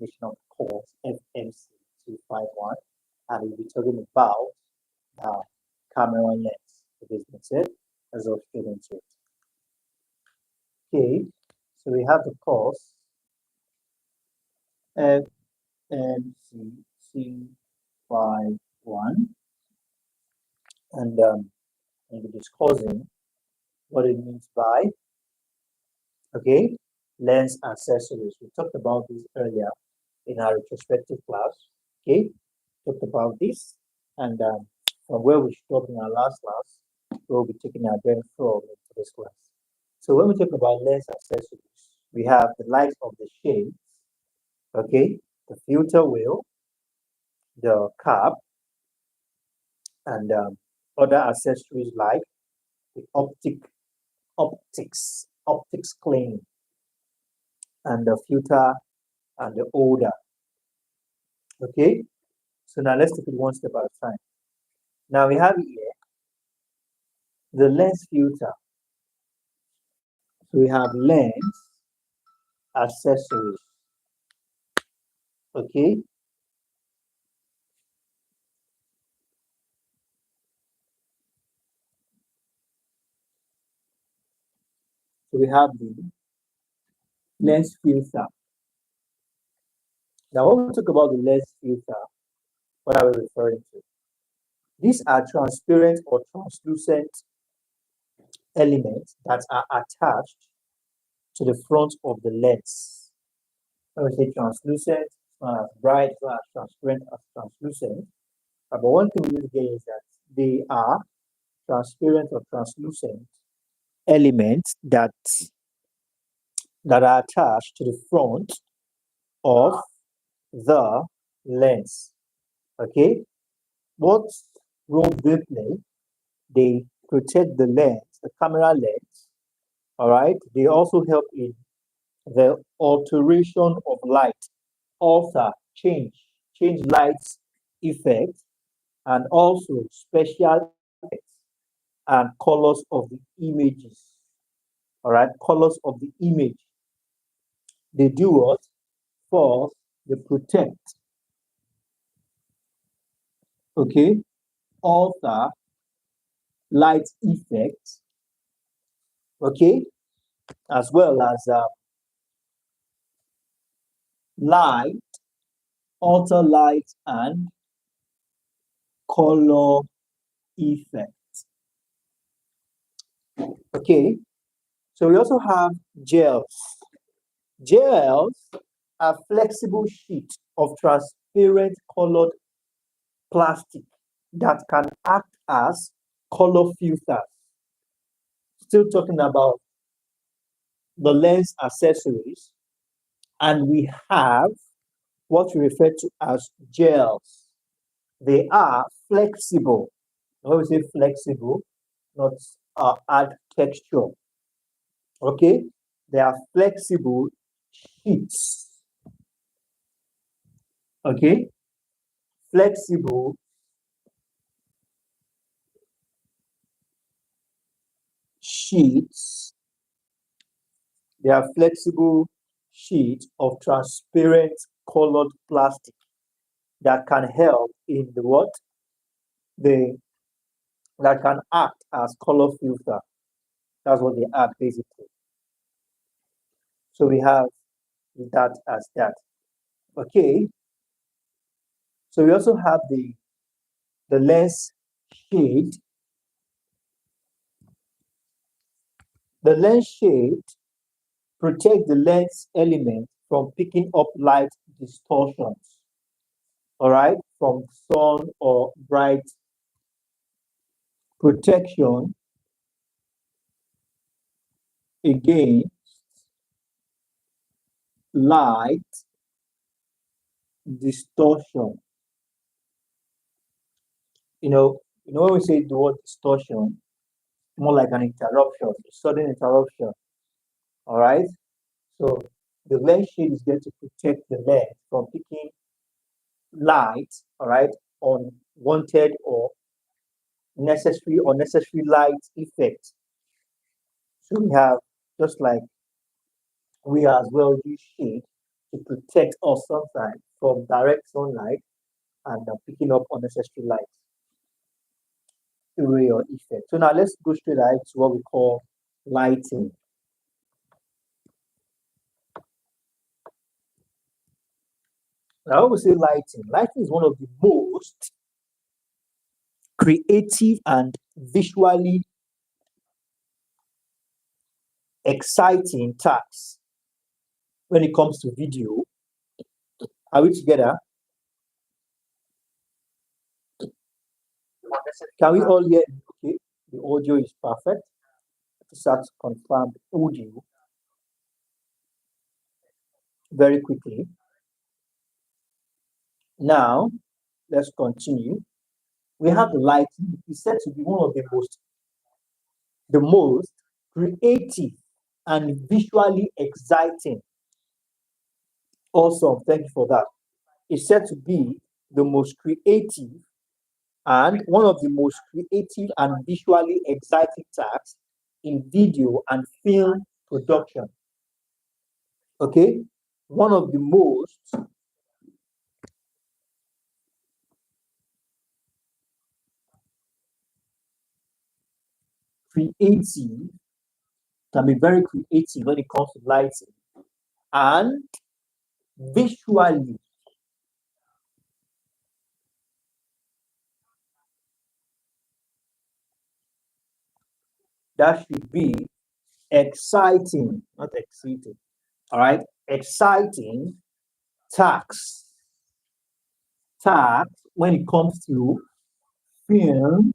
continuation of the course FMC215, and we'll be talking about camera lens. This being said, let's go straight into it. Okay, so we have the course FMC215, and we'll be discussing what it means by lens accessories. We talked about this earlier in our retrospective class. Talked about this, and from where we stopped in our last class, we'll be taking our brain from into this class. So when we talk about lens accessories, we have the light of the shades, the filter wheel, the cap, and other accessories like the optics cleaning, and the filter and the holder. So now let's take it one step at a time. Now we have here the lens filter. So we have lens accessories. So we have the lens filter. Now when we talk about the lens filter, what are we referring to? These are transparent or translucent elements that are attached to the front of the lens. When we say translucent, it's not as bright, it's not as transparent as translucent. But one thing we need to get is that they are transparent or translucent elements that are attached to the front of the lens. What role they play? They protect the lens, the camera lens. They also help in the alteration of light, change light effect, and also special effects and colors of the images. Colors of the image. They do what? First, they protect. Alter light effects. As well as alter light and color effects. So we also have gels. Gels are flexible sheets of transparent colored plastic that can act as color filters. Still talking about the lens accessories, and we have what we refer to as gels. They are flexible. When we say flexible, not add texture. They are flexible sheets. Flexible sheets. They are flexible sheets of transparent colored plastic that can help in that can act as color filter. That's what they are basically. So we have that as that. So we also have the lens shade. The lens shade protect the lens element from picking up light distortions, from sun or bright. Protection against light distortion. When we say the word distortion, more like an interruption, a sudden interruption. So the lens shade is going to protect the lens from picking light, unwanted or necessary light effect. So we have, just like we as well use shade to protect us sometimes from direct sunlight and picking up unnecessary light, ray or effect. So now let's go straight ahead to what we call lighting. Now, when we say lighting, lighting is one of the most creative and visually exciting tasks when it comes to video. Are we together? Can we all hear? Okay, the audio is perfect. Just have to confirm the audio very quickly. Now, let's continue. We have the lighting. It's said to be one of the most creative and visually exciting. Awesome, thank you for that. It's said to be the most creative and one of the most creative and visually exciting tasks in video and film production. Okay, one of the most creative, can be very creative when it comes to lighting, and visually that should be exciting, not exciting. All right, exciting tasks when it comes to film,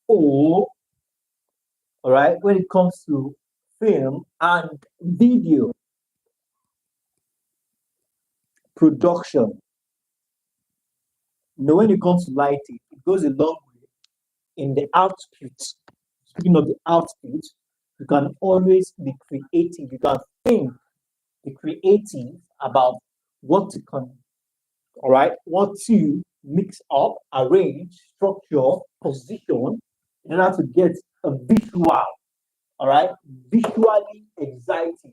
or all right, when it comes to film and video production. You know, when it comes to lighting, it goes a long way in the output. Speaking of the output, you can always be creative. You can think, be creative about what to all right, what to mix up, arrange, structure, position in order to get a visual, all right, visually exciting,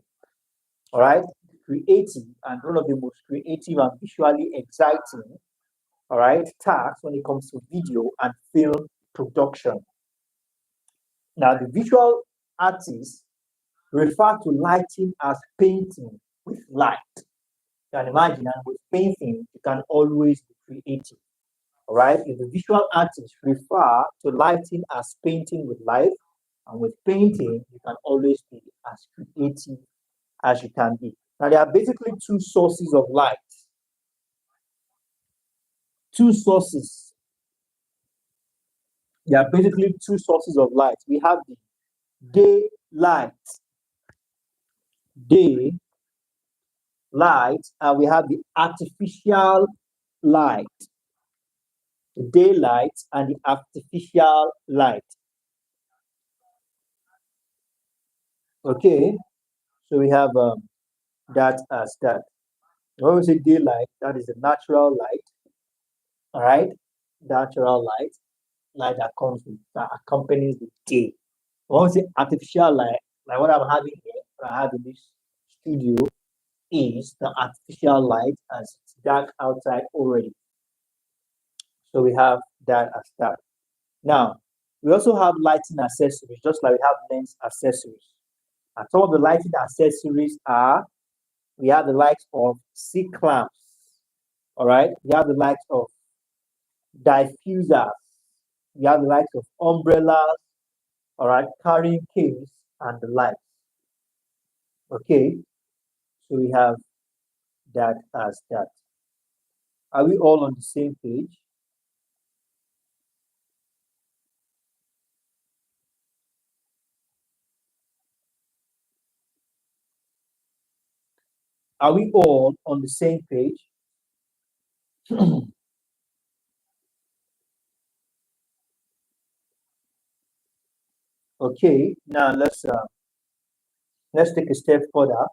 all right, creative, and one of the most creative and visually exciting, all right, tasks when it comes to video and film production. Now, the visual artists refer to lighting as painting with light. You can imagine, and with painting, you can always be creative. All right, if the visual artists refer to lighting as painting with light, and with painting, you can always be as creative as you can be. Now, there are basically two sources of light. Two sources. There are basically two sources of light. We have the daylight, and we have the artificial light, the daylight and the artificial light. Okay, so we have that as that. When we say daylight, that is the natural light, all right, natural light that comes with, that accompanies the day. When we say artificial light, like what I'm having here, what I have in this studio, is the artificial light as it's dark outside already. So we have that as that. Now, we also have lighting accessories, just like we have lens accessories. And some of the lighting accessories are, we have the likes of C clamps, all right? We have the likes of diffusers. We have the likes of umbrellas, all right, carrying case and the likes. Okay, so we have that as that. Are we all on the same page? Are we all on the same page? Okay, now let's take a step further.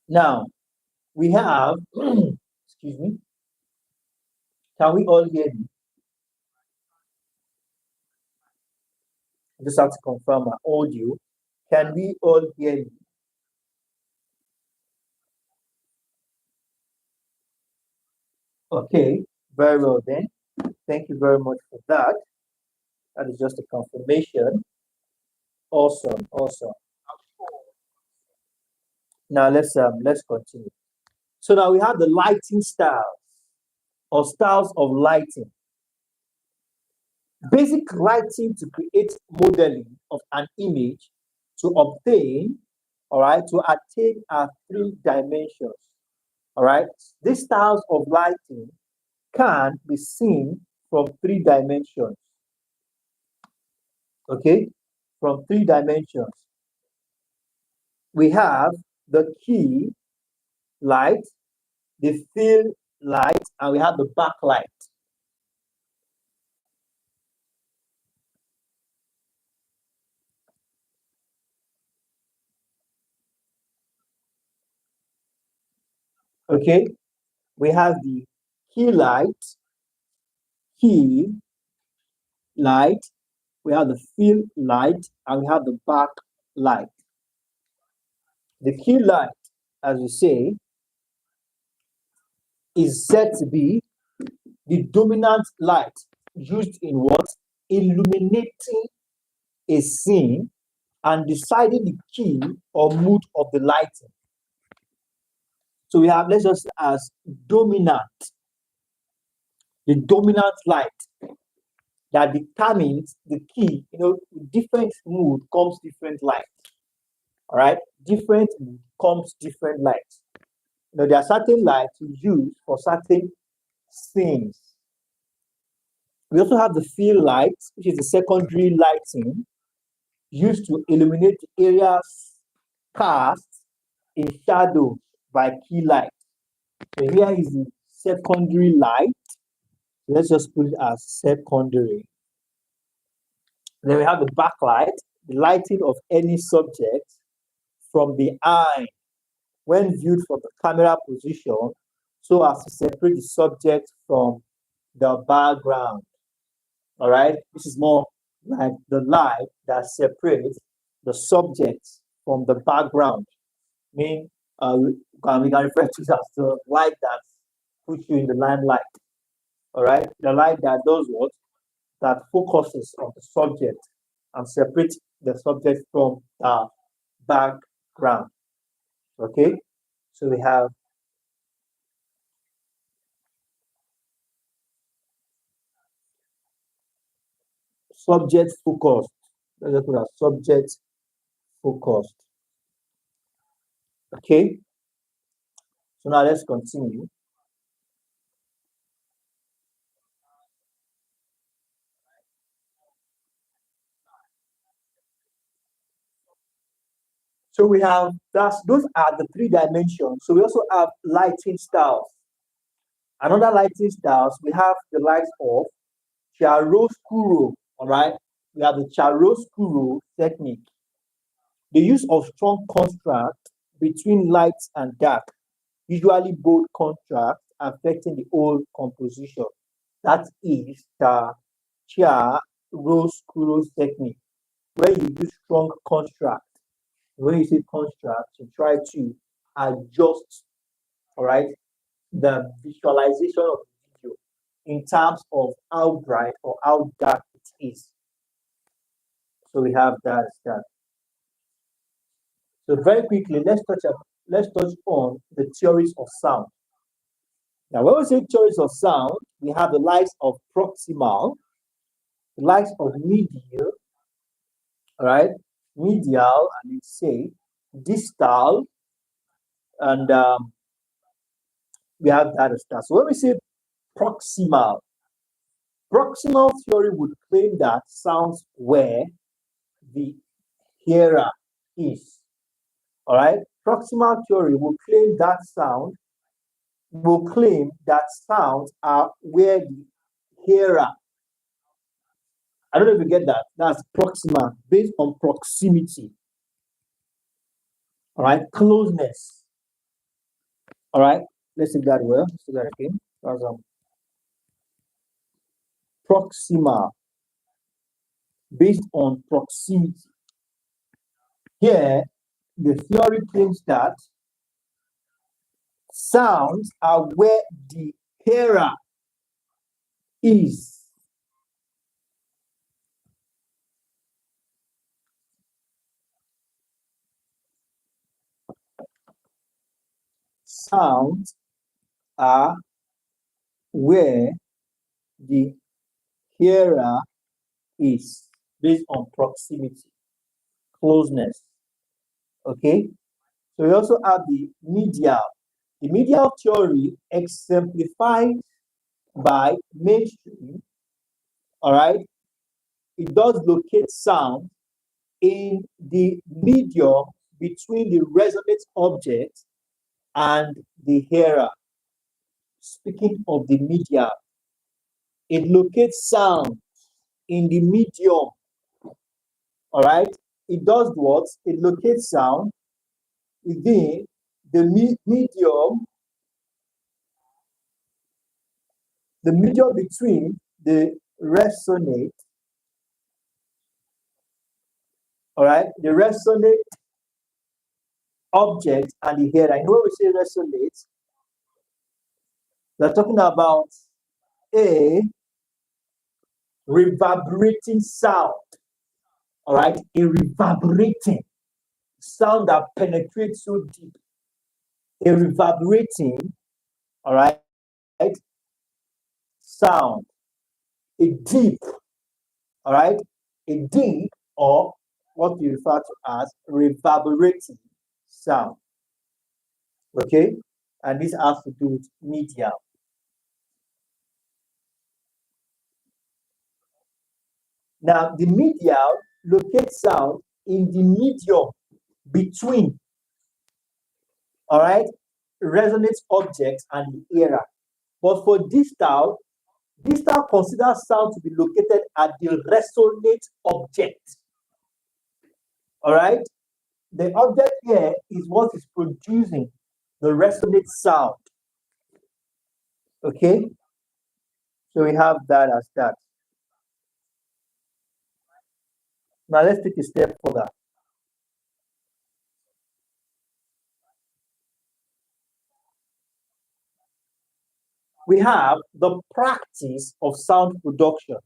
Now we have excuse me. Can we all hear me? Just have to confirm my audio. Can we all hear me? Okay, very well then. Thank you very much for that. That is just a confirmation. Awesome, awesome. Now let's continue. So now we have the lighting styles or styles of lighting. Basic lighting to create modeling of an image to obtain, all right, to attain three dimensions. All right, these styles of lighting can be seen from three dimensions. Okay, from three dimensions. We have the key light, the fill light, and we have the backlight. Okay, we have the key light, we have the fill light, and we have the backlight. The key light, as we say, is said to be the dominant light used in what? Illuminating a scene and deciding the key or mood of the lighting. So we have, let's just as dominant, the dominant light that determines the key. Different mood comes different light. All right, different mood comes different light. There are certain lights we use for certain things. We also have the fill light, which is the secondary lighting used to illuminate areas cast in shadow by key light. So here is the secondary light. Let's just put it as secondary. Then we have the backlight, the lighting of any subject from the eye when viewed from the camera position so as to separate the subject from the background. All right, this is more like the light that separates the subject from the background. Mean we can refer to it as the light that puts you in the limelight. All right, the light that does what? That focuses on the subject and separates the subject from the background. Okay, so we have subject focused. Let's just put that subject focused. Okay, so now let's continue. So we have those are the three dimensions. So we also have lighting styles. Another lighting styles, we have the lights of chiaroscuro. All right, we have the chiaroscuro technique. The use of strong contrast between light and dark, usually bold contrast affecting the whole composition. That is the chiaroscuro technique, where you use strong contrast. When you say contrast, you try to adjust, all right, the visualization of the video in terms of how bright or how dark it is. So we have that. So very quickly, let's touch on the theories of sound. Now, when we say theories of sound, we have the likes of proximal, the likes of medial, all right, medial, and we say distal, and we have that as that. So when we say proximal, proximal theory would claim that sounds where the hearer is. All right, proximal theory will claim that sounds are where the hearer. I don't know if you get that. That's proximal, based on proximity. All right, closeness. All right, let's take that well. Let's take that again. That's proximal, based on proximity. Here, the theory claims that sounds are where the hearer is. Sounds are where the hearer is based on proximity, closeness. Okay, so we also have the medial. The medial theory exemplified by mainstream, all right, it does locate sound in the medium between the resonant object and the hearer. Speaking of the medial, it locates sound in the medium, all right? It does what? It locates sound within the medium between the resonate, all right, the resonate object and the hearer. I know when we say resonate, we're talking about a reverberating sound, all right, a reverberating sound that penetrates so deep, a reverberating, all right, sound, a deep, all right, a deep, or what we refer to as reverberating sound. Okay, and this has to do with media. Now, the medial locates sound in the medium between, all right, resonant objects and the hearer. But for distal considers sound to be located at the resonate object. All right, the object here is what is producing the resonate sound. Okay, so we have that as that. Now let's take a step further. We have the practice of sound production.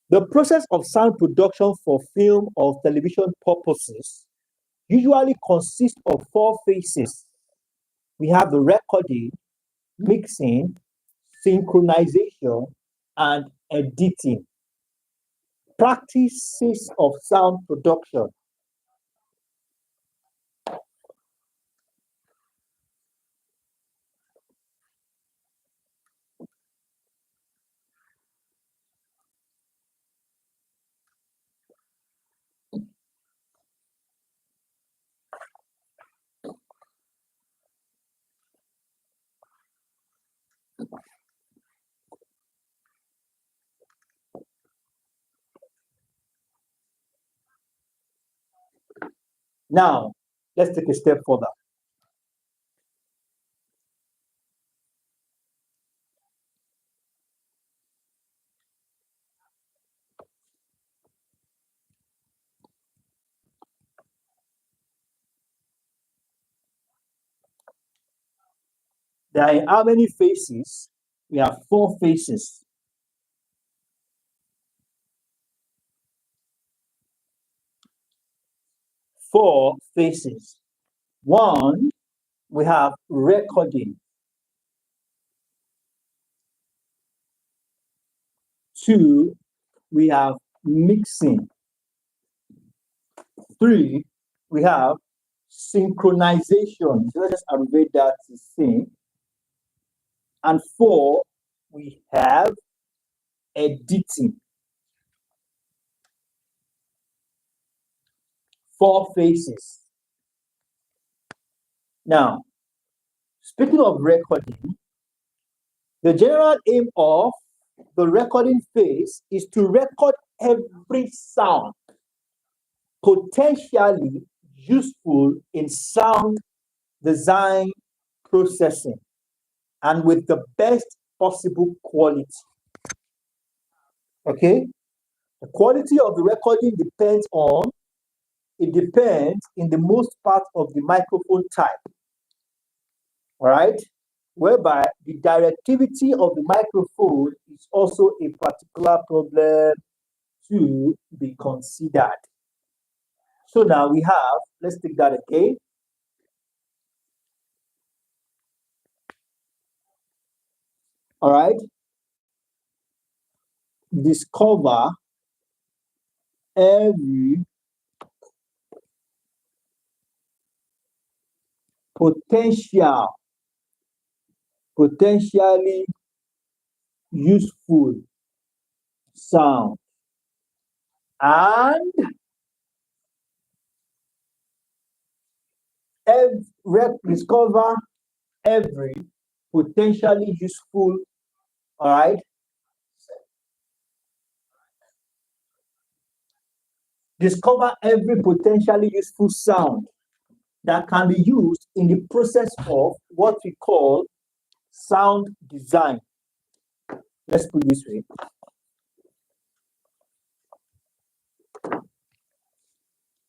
The process of sound production for film or television purposes usually consists of 4 phases. We have the recording, mixing, synchronization, and editing. Practices of sound production. Now, let's take a step further. There are how many phases? We have 4 phases. 4 phases. 1, we have recording. 2, we have mixing. 3, we have synchronization. So let's just abbreviate that to sync. And 4, we have editing. 4 phases. Now, speaking of recording, the general aim of the recording phase is to record every sound potentially useful in sound design processing and with the best possible quality. Okay, the quality of the recording depends in the most part of the microphone type. All right, whereby the directivity of the microphone is also a particular problem to be considered. So now we have, let's take that again. All right. Discover every potentially useful sound and discover every potentially useful, all right, discover every potentially useful sound that can be used in the process of what we call sound design. Let's put it this way.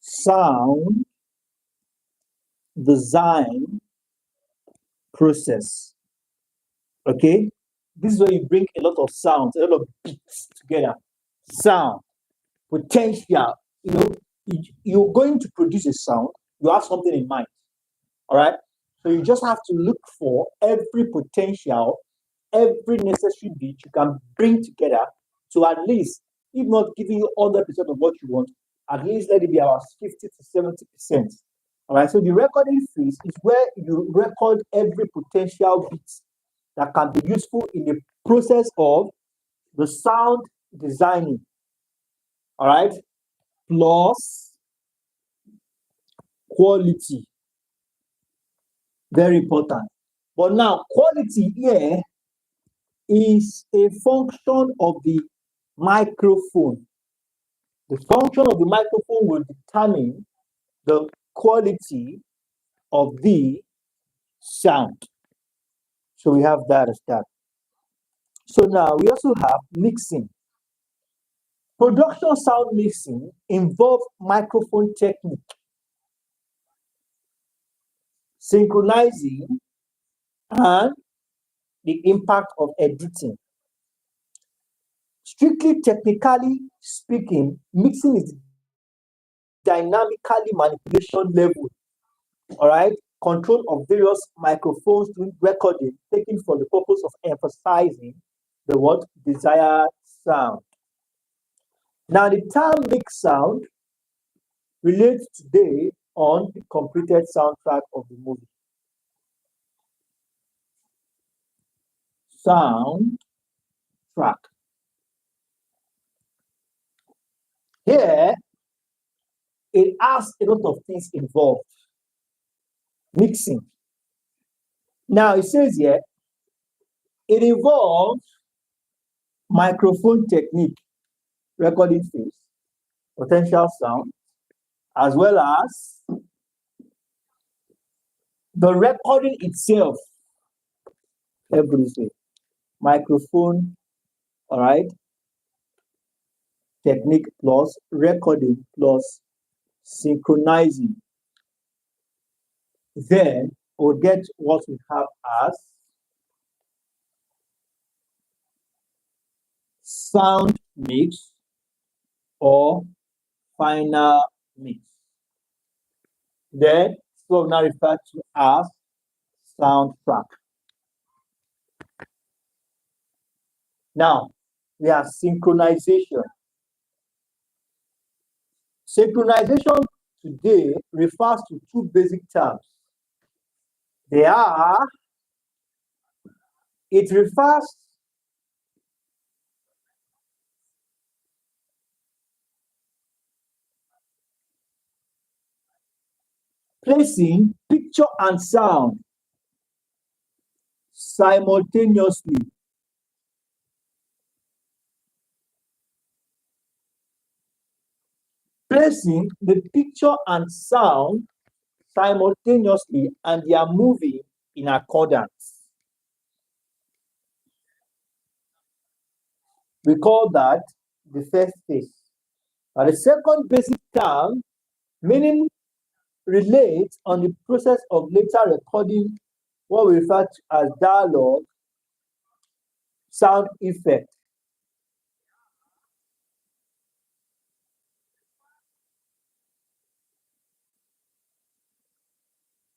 Sound design process. Okay, this is where you bring a lot of sounds, a lot of beats together. Sound, potential. You know, you're going to produce a sound. You have something in mind. All right. So you just have to look for every potential, every necessary beat you can bring together to at least, if not giving you 100% of what you want, at least let it be about 50 to 70%. All right. So the recording phase is where you record every potential beat that can be useful in the process of the sound designing. All right. Plus quality. Very important. But now, quality here is a function of the microphone. The function of the microphone will determine the quality of the sound. So we have that as that. So now we also have mixing. Production sound mixing involves microphone technique, synchronizing, and the impact of editing. Strictly technically speaking, mixing is dynamically manipulation level, all right, control of various microphones during recording, taken for the purpose of emphasizing the what desired sound. Now, the term mix sound relates today on the completed soundtrack of the movie. Sound track. Here, it has a lot of things involved. Mixing. Now, it says here, it involves microphone technique, recording phase, potential sound, as well as the recording itself. Everything. Microphone, all right, technique plus recording plus synchronizing. Then we'll get what we have as sound mix or final mix. Then so now referred to as soundtrack. Now we have synchronization. Synchronization today refers to two basic terms. It refers placing picture and sound simultaneously. Placing the picture and sound simultaneously, and they are moving in accordance. We call that the first phase. And the second basic term, meaning relates on the process of later recording what we refer to as dialogue sound effect.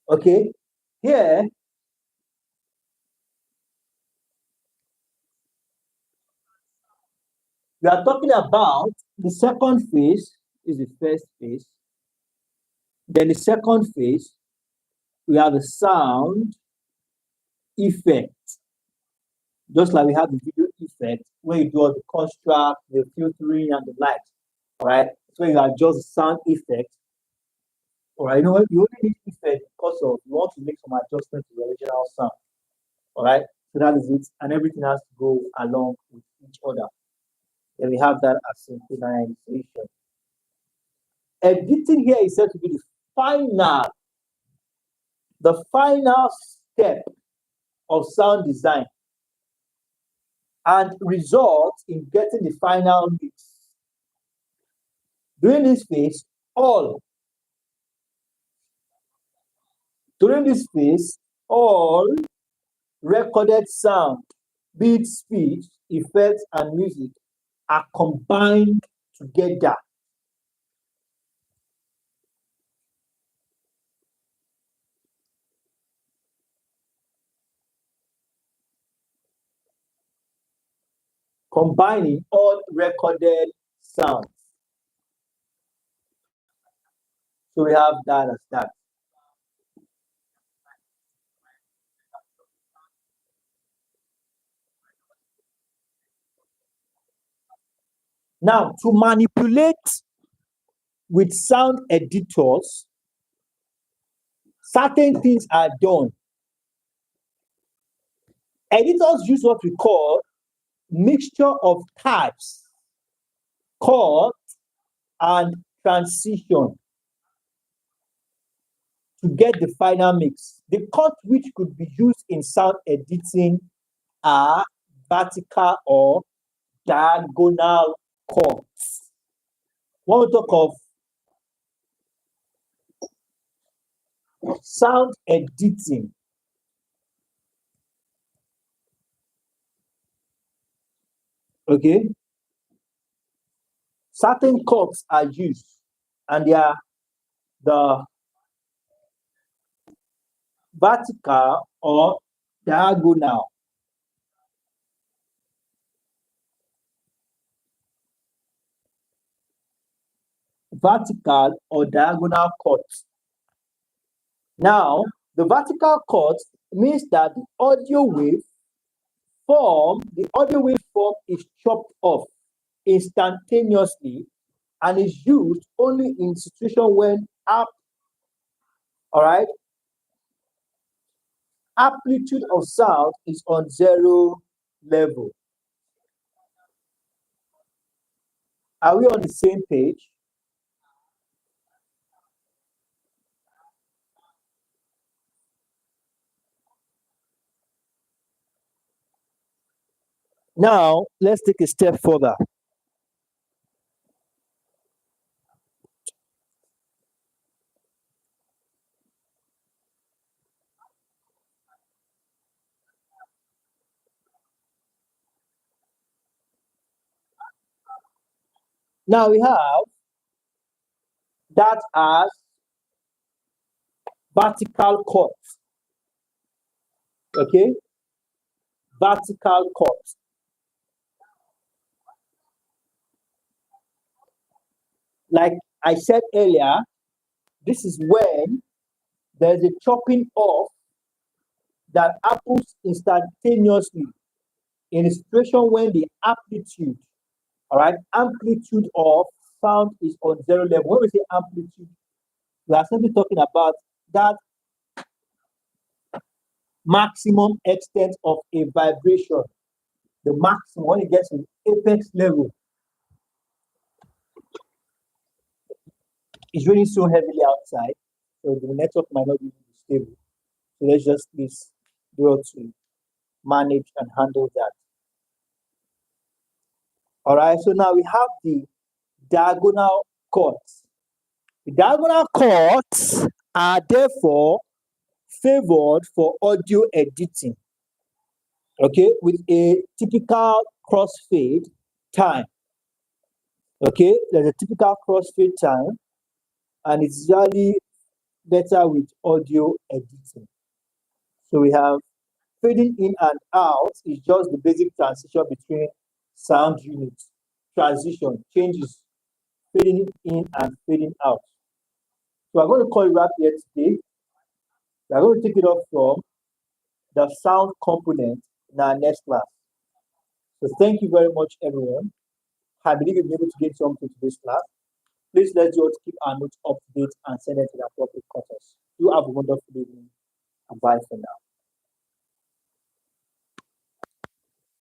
Okay, here we are talking about the second phase is the first phase. Then the second phase, we have the sound effect. Just like we have the video effect, where you do all the construct, the filtering, and the light. All right. So you adjust the sound effect. All right. You know what? You only need effect because of you want to make some adjustment to the original sound. All right. So that is it, and everything has to go along with each other. Then we have that as synchronization. Editing here is said to be the final step of sound design and results in getting the final mix. During this phase, all recorded sound, be it speech, effects, and music, are combined together. Combining all recorded sounds. So we have that as that. Now, to manipulate with sound editors, certain things are done. Editors use what we call mixture of types, cut, and transition to get the final mix. The cut which could be used in sound editing are vertical or diagonal cuts. When we talk of sound editing, okay, certain cuts are used, and they are the vertical or diagonal. Vertical or diagonal cuts. Now, the vertical cut means that the audio waveform is chopped off instantaneously and is used only in situation when amplitude of sound is on 0 level. Are we on the same page? Now, let's take a step further. Now we have that as vertical cut. Okay? Vertical cut. Like I said earlier, this is when there's a chopping off that happens instantaneously in a situation when the amplitude, amplitude of sound is on 0 level. When we say amplitude, we are simply talking about that maximum extent of a vibration, the maximum when it gets to the apex level. It's raining so heavily outside, so the network might not be stable. So let's just please do it to manage and handle that. All right, so now we have the diagonal cuts. The diagonal cuts are therefore favored for audio editing, okay, with a typical crossfade time. Okay, there's a typical crossfade time, and it's usually better with audio editing. So we have fading in and out is just the basic transition between sound units. Transition changes, fading in and fading out. So I'm going to call it wrap here today. We're going to take it up from the sound component in our next class. So thank you very much, everyone. I believe you'll be able to get something to this class. Please let's just keep our notes up to date and send it to the appropriate quarters. You have a wonderful evening and bye for now.